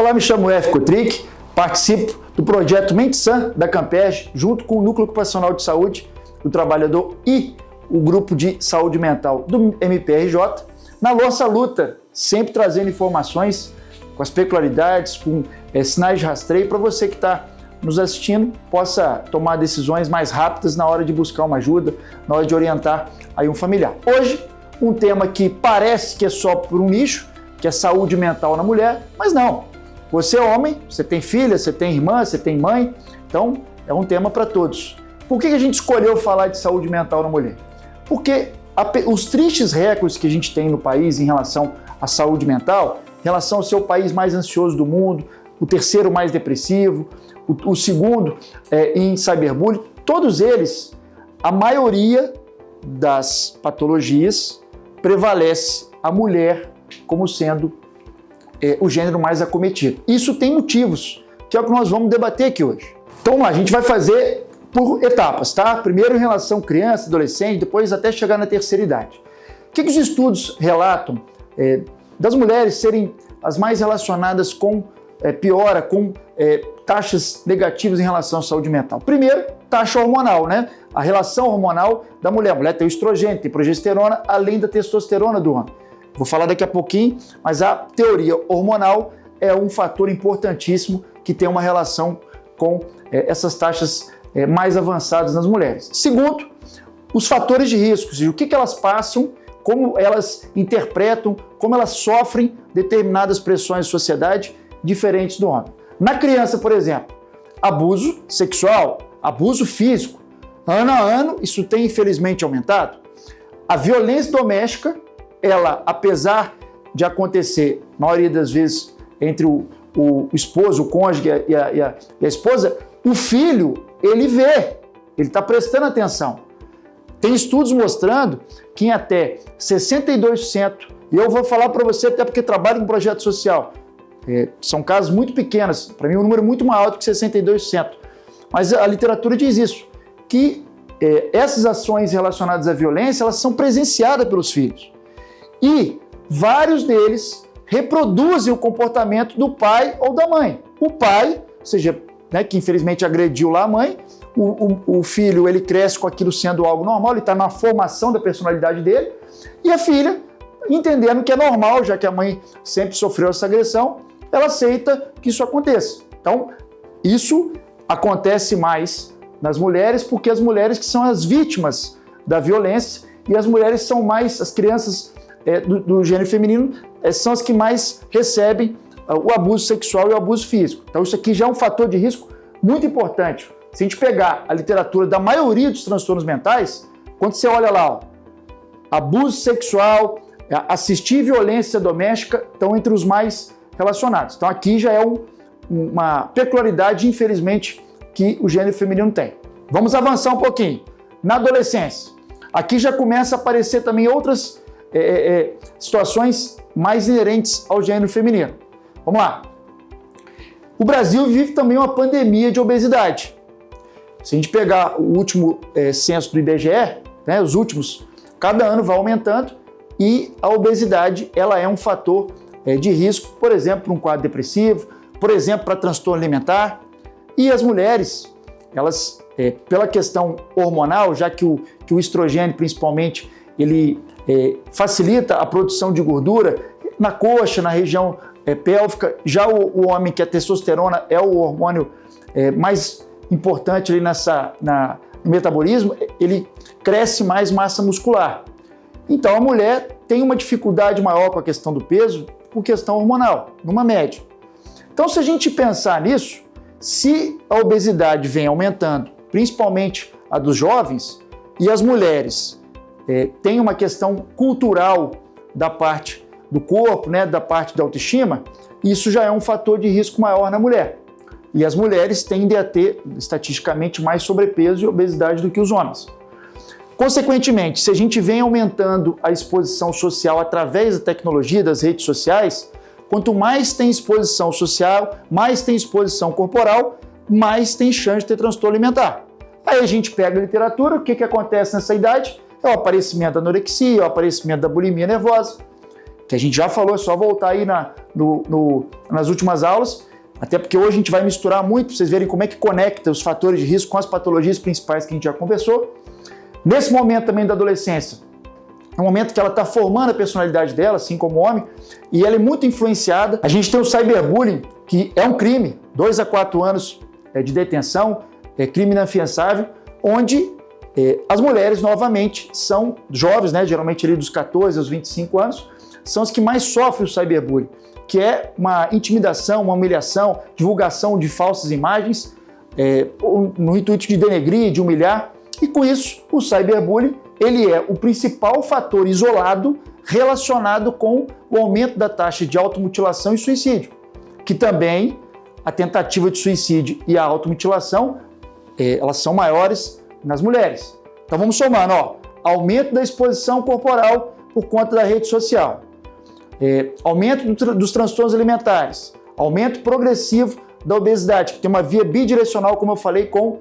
Olá, me chamo F. Cotric, participo do projeto Mente Sã da Campesg, junto com o Núcleo Ocupacional de Saúde do Trabalhador e o Grupo de Saúde Mental do MPRJ, na nossa luta, sempre trazendo informações com as peculiaridades, com sinais de rastreio, para você que está nos assistindo possa tomar decisões mais rápidas na hora de buscar uma ajuda, na hora de orientar aí um familiar. Hoje, um tema que parece que é só por um nicho, que é saúde mental na mulher, mas não. Você é homem, você tem filha, você tem irmã, você tem mãe, então é um tema para todos. Por que a gente escolheu falar de saúde mental na mulher? Porque os tristes recordes que a gente tem no país em relação à saúde mental, em relação ao ser o país mais ansioso do mundo, o terceiro mais depressivo, o segundo em cyberbullying, todos eles, a maioria das patologias prevalece a mulher como sendo o gênero mais acometido. Isso tem motivos, que é o que nós vamos debater aqui hoje. Então vamos lá, a gente vai fazer por etapas, tá? Primeiro em relação criança, adolescente, depois até chegar na terceira idade. O que os estudos relatam das mulheres serem as mais relacionadas com piora, com taxas negativas em relação à saúde mental? Primeiro, taxa hormonal, né? A relação hormonal da mulher. A mulher tem o estrogênio, tem progesterona, além da testosterona do homem. Vou falar daqui a pouquinho, mas a teoria hormonal é um fator importantíssimo que tem uma relação com essas taxas mais avançadas nas mulheres. Segundo, os fatores de risco, o que elas passam, como elas interpretam, como elas sofrem determinadas pressões da sociedade diferentes do homem. Na criança, por exemplo, abuso sexual, abuso físico. Ano a ano, isso tem infelizmente aumentado. A violência doméstica, ela, apesar de acontecer, na maioria das vezes, entre o esposo, o cônjuge e a esposa, o filho, ele vê, ele está prestando atenção. Tem estudos mostrando que em até 62%, e eu vou falar para você até porque trabalho em projeto social, são casos muito pequenos, para mim um número muito maior do que 62%, mas a literatura diz isso, que essas ações relacionadas à violência, elas são presenciadas pelos filhos. E vários deles reproduzem o comportamento do pai ou da mãe. O pai, ou seja, que infelizmente agrediu lá a mãe, o filho ele cresce com aquilo sendo algo normal, ele está na formação da personalidade dele, e a filha, entendendo que é normal, já que a mãe sempre sofreu essa agressão, ela aceita que isso aconteça. Então, isso acontece mais nas mulheres, porque as mulheres que são as vítimas da violência, e as mulheres são mais, as crianças do gênero feminino, são as que mais recebem o abuso sexual e o abuso físico. Então isso aqui já é um fator de risco muito importante. Se a gente pegar a literatura da maioria dos transtornos mentais, quando você olha lá, abuso sexual, assistir violência doméstica estão entre os mais relacionados. Então aqui já é uma peculiaridade, infelizmente, que o gênero feminino tem. Vamos avançar um pouquinho. Na adolescência, aqui já começa a aparecer também outras situações mais inerentes ao gênero feminino. Vamos lá. O Brasil vive também uma pandemia de obesidade. Se a gente pegar o último censo do IBGE, os últimos, cada ano vai aumentando e a obesidade ela é um fator de risco, por exemplo, para um quadro depressivo, por exemplo, para transtorno alimentar. E as mulheres, elas, pela questão hormonal, já que o estrogênio, principalmente, ele facilita a produção de gordura na coxa, na região pélvica. Já o homem, que a testosterona é o hormônio mais importante ali no metabolismo, ele cresce mais massa muscular. Então a mulher tem uma dificuldade maior com a questão do peso por questão hormonal, numa média. Então se a gente pensar nisso, se a obesidade vem aumentando, principalmente a dos jovens, e as mulheres têm uma questão cultural da parte do corpo, da parte da autoestima, isso já é um fator de risco maior na mulher. E as mulheres tendem a ter, estatisticamente, mais sobrepeso e obesidade do que os homens. Consequentemente, se a gente vem aumentando a exposição social através da tecnologia, das redes sociais, quanto mais tem exposição social, mais tem exposição corporal, mais tem chance de ter transtorno alimentar. Aí a gente pega a literatura, o que acontece nessa idade? É o aparecimento da anorexia, é o aparecimento da bulimia nervosa. que a gente já falou, é só voltar aí nas últimas aulas, até porque hoje a gente vai misturar muito, para vocês verem como é que conecta os fatores de risco com as patologias principais que a gente já conversou. Nesse momento também da adolescência, é um momento que ela está formando a personalidade dela, assim como o homem, e ela é muito influenciada. A gente tem o cyberbullying, que é um crime, 2 a 4 anos de detenção, é crime inafiançável, onde as mulheres, novamente, são jovens, né, geralmente ali dos 14 aos 25 anos, são as que mais sofrem o cyberbullying, que é uma intimidação, uma humilhação, divulgação de falsas imagens, no intuito de denegrir, de humilhar, e com isso, o cyberbullying, ele é o principal fator isolado relacionado com o aumento da taxa de automutilação e suicídio, que também a tentativa de suicídio e a automutilação, elas são maiores nas mulheres. Então vamos somando, aumento da exposição corporal por conta da rede social, aumento dos transtornos alimentares, aumento progressivo da obesidade, que tem uma via bidirecional, como eu falei, com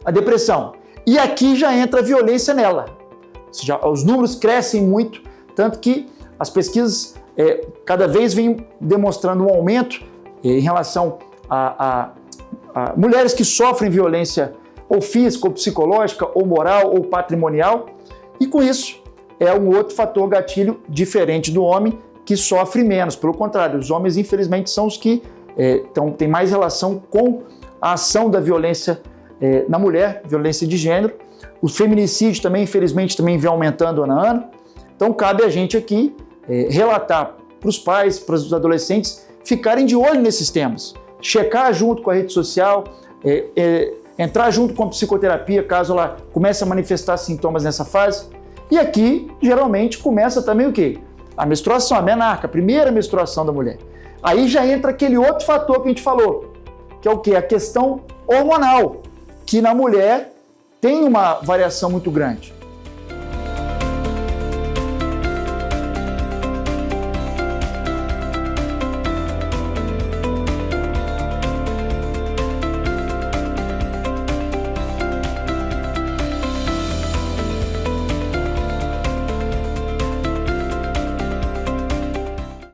a depressão. E aqui já entra a violência nela. Ou seja, os números crescem muito, tanto que as pesquisas cada vez vêm demonstrando um aumento em relação a mulheres que sofrem violência ou física, ou psicológica, ou moral, ou patrimonial, e com isso é um outro fator gatilho diferente do homem, que sofre menos. Pelo contrário, os homens, infelizmente, são os que têm mais relação com a ação da violência na mulher, violência de gênero. O feminicídio também, infelizmente, também vem aumentando ano a ano. Então, cabe a gente aqui relatar para os pais, para os adolescentes, ficarem de olho nesses temas, checar junto com a rede social, entrar junto com a psicoterapia, caso ela comece a manifestar sintomas nessa fase. E aqui, geralmente, começa também o quê? A menstruação, a menarca, a primeira menstruação da mulher. Aí já entra aquele outro fator que a gente falou, que é o quê? A questão hormonal, que na mulher tem uma variação muito grande.